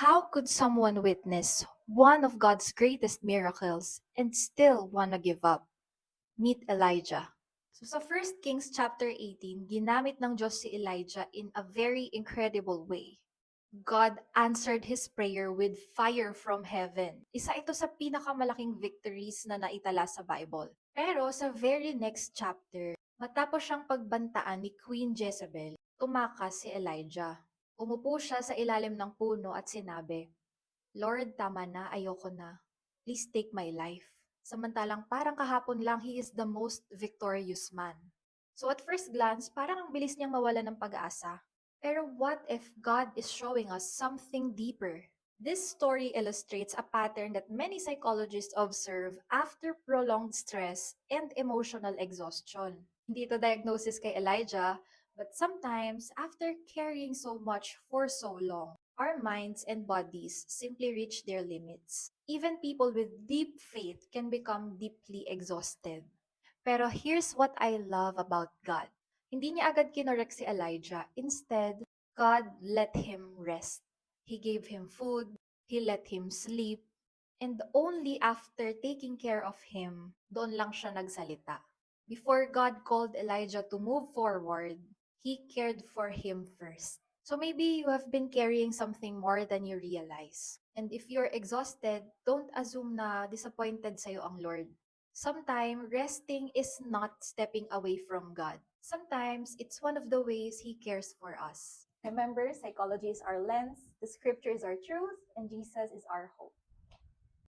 How could someone witness one of God's greatest miracles and still wanna give up? Meet Elijah. So sa 1 Kings chapter 18, ginamit ng Diyos si Elijah in a very incredible way. God answered his prayer with fire from heaven. Isa ito sa pinakamalaking victories na naitala sa Bible. Pero sa very next chapter, matapos siyang pagbantaan ni Queen Jezebel, tumakas si Elijah. Umupo siya sa ilalim ng puno at sinabi, Lord, tama na, ayoko na. Please take my life. Samantalang parang kahapon lang, he is the most victorious man. So at first glance, parang ang bilis niyang mawala ng pag-asa. Pero what if God is showing us something deeper? This story illustrates a pattern that many psychologists observe after prolonged stress and emotional exhaustion. Hindi ito diagnosis kay Elijah, but sometimes after carrying so much for so long, our minds and bodies simply reach their limits. Even people with deep faith can become deeply exhausted. Pero here's what I love about God. Hindi niya agad kinorek si Elijah. Instead, God let him rest. He gave him food, he let him sleep, and only after taking care of him, doon lang siya nagsalita. Before God called Elijah to move forward, he cared for him first. So maybe you have been carrying something more than you realize. And if you're exhausted, don't assume na disappointed sa'yo ang Lord. Sometimes, resting is not stepping away from God. Sometimes, it's one of the ways He cares for us. Remember, psychology is our lens, the scripture is our truth, and Jesus is our hope.